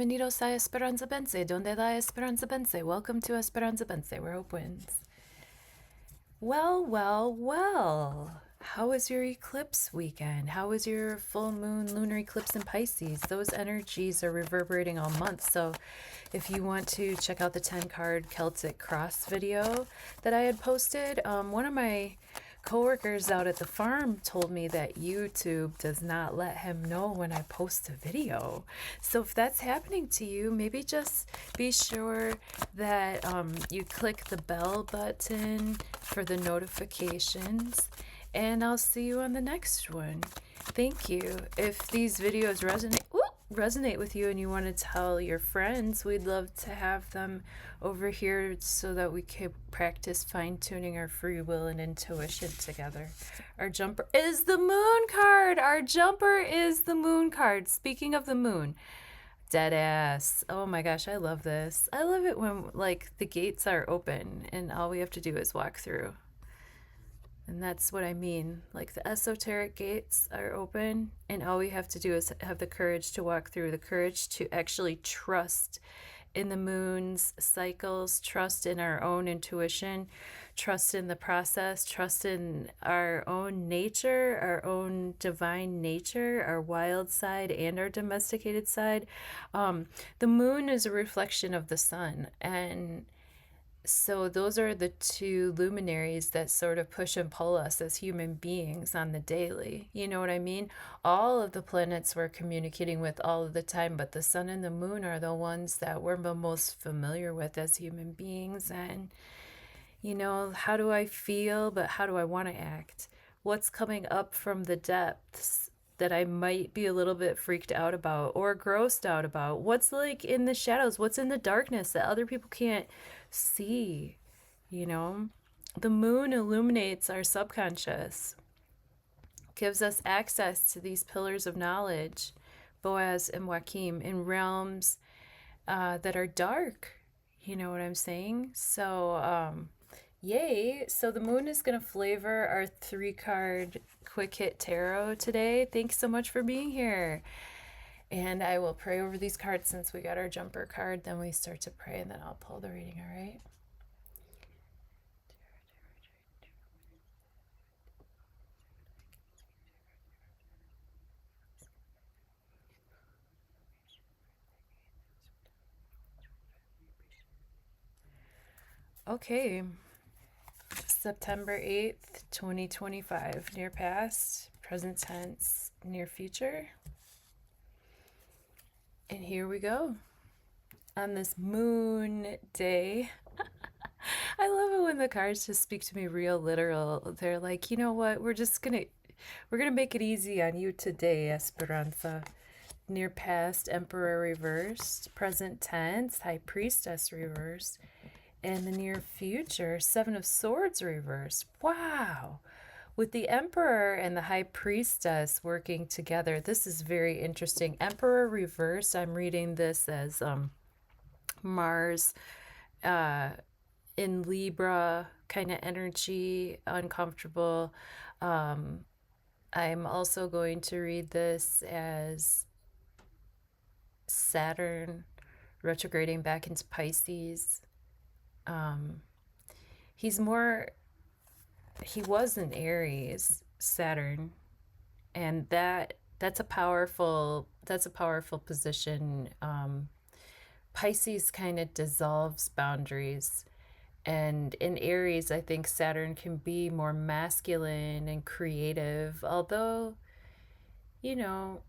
bienvenidos a Esperanza Pense, donde la Esperanza Pense. Welcome to Esperanza Pense, where hope wins. Well. How was your eclipse weekend? How was your full moon lunar eclipse in Pisces? Those energies are reverberating all month. So if you want to check out the 10 card Celtic cross video that I had posted, one of my coworkers out at the farm told me that YouTube does not let him know when I post a video. So if that's happening to you, maybe just be sure that you click the bell button for the notifications, and I'll see you on the next one. Thank you. If these videos resonate with you and you want to tell your friends, we'd love to have them over here so that we can practice fine-tuning our free will and intuition together. Our jumper is the moon card. Our jumper is the moon card. Speaking of the moon, dead ass. Oh my gosh, I love this. I love it when like the gates are open and all we have to do is walk through. And that's what I mean. Like the esoteric gates are open and all we have to do is have the courage to walk through, the courage to actually trust in the moon's cycles, trust in our own intuition, trust in the process, trust in our own nature, our own divine nature, our wild side and our domesticated side. The moon is a reflection of the sun, and so those are the two luminaries that sort of push and pull us as human beings on the daily. You know what I mean? All of the planets we're communicating with all of the time, but the sun and the moon are the ones that we're the most familiar with as human beings. And, you know, how do I feel, but how do I want to act? What's coming up from the depths that I might be a little bit freaked out about or grossed out about? What's like in the shadows? What's in the darkness that other people can't see? You know, the moon illuminates our subconscious, gives us access to these pillars of knowledge, Boaz and Joachim, in realms that are dark. You know what I'm saying? So, yay. So the moon is going to flavor our 3-card quick hit tarot today. Thanks so much for being here. And I will pray over these cards since we got our jumper card. Then we start to pray and then I'll pull the reading, all right? Okay. September 8th, 2025. Near past, present tense, near future. And here we go. On this moon day, I love it when the cards just speak to me real literal. They're like, you know what? We're gonna make it easy on you today, Esperanza. Near past, Emperor reversed. Present tense, High Priestess reversed. And the near future, 7 of Swords reversed. Wow. With the Emperor and the High Priestess working together, this is very interesting. Emperor reversed, I'm reading this as Mars in Libra kind of energy, uncomfortable. I'm also going to read this as Saturn retrograding back into Pisces. He was in Aries, Saturn, and that's a powerful position. Pisces kind of dissolves boundaries, and in Aries, I think Saturn can be more masculine and creative, although, you know,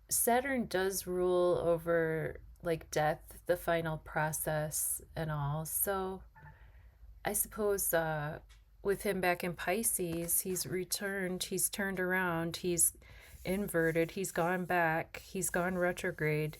Saturn does rule over like death, the final process and all. So I suppose with him back in Pisces, he's returned, he's turned around, he's inverted, he's gone back, he's gone retrograde,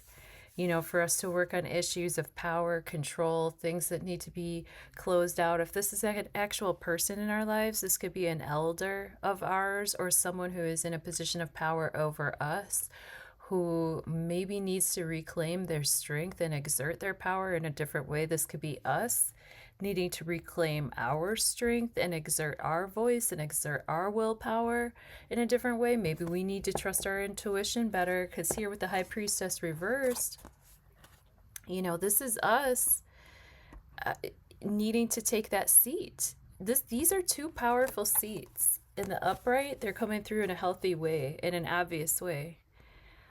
you know, for us to work on issues of power, control, things that need to be closed out. If this is an actual person in our lives, this could be an elder of ours or someone who is in a position of power over us, who maybe needs to reclaim their strength and exert their power in a different way. This could be us. needing to reclaim our strength and exert our voice and exert our willpower in a different way. Maybe we need to trust our intuition better, because here with the High Priestess reversed, you know, this is us needing to take that seat. These are two powerful seats. In the upright, they're coming through in a healthy way, in an obvious way.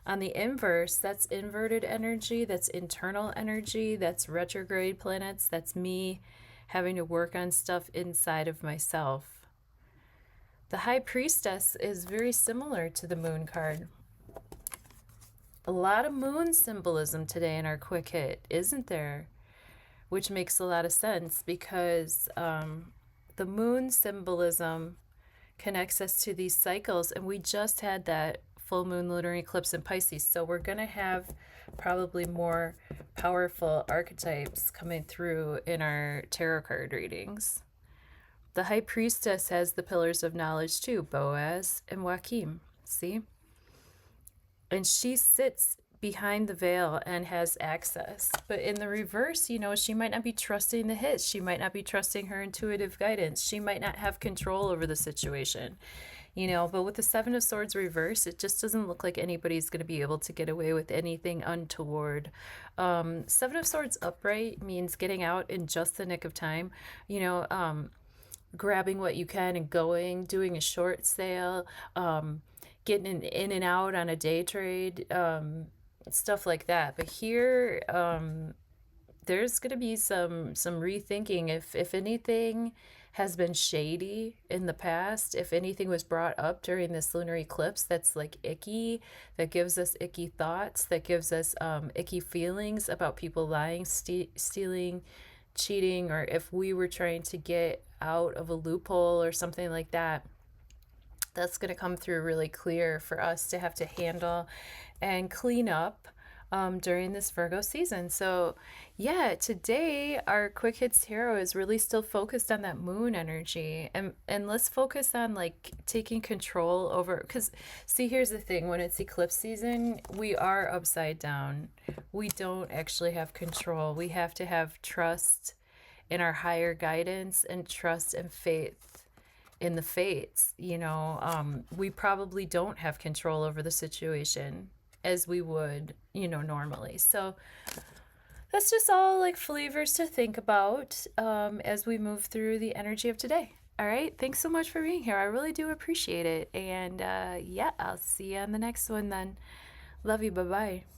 On the inverse, that's inverted energy, that's internal energy, that's retrograde planets, that's me having to work on stuff inside of myself. The High Priestess is very similar to the Moon card. A lot of moon symbolism today in our quick hit, isn't there? Which makes a lot of sense, because the moon symbolism connects us to these cycles, and we just had that full moon lunar eclipse in Pisces, so we're going to have probably more powerful archetypes coming through in our tarot card readings. The High Priestess has the pillars of knowledge too, Boaz and Joachim, see? And she sits behind the veil and has access. But in the reverse, you know, she might not be trusting the hits. She might not be trusting her intuitive guidance. She might not have control over the situation, you know. But with the Seven of Swords reverse, it just doesn't look like anybody's going to be able to get away with anything untoward. Seven of Swords upright means getting out in just the nick of time, you know, grabbing what you can and going, doing a short sale, getting in and out on a day trade, stuff like that. But here, there's going to be some rethinking. If anything has been shady in the past, if anything was brought up during this lunar eclipse that's like icky, that gives us icky thoughts, that gives us icky feelings about people lying, stealing, cheating, or if we were trying to get out of a loophole or something like that, that's going to come through really clear for us to have to handle and clean up during this Virgo season. So yeah, today our Quick Hits Tarot is really still focused on that moon energy, and let's focus on like taking control over, because see, here's the thing, when it's eclipse season, we are upside down. We don't actually have control. We have to have trust in our higher guidance and trust and faith in the fates. You know, we probably don't have control over the situation as we would, you know, normally. So that's just all like flavors to think about as we move through the energy of today. All right, thanks so much for being here. I really do appreciate it. And yeah, I'll see you on the next one then. Love you. Bye-bye.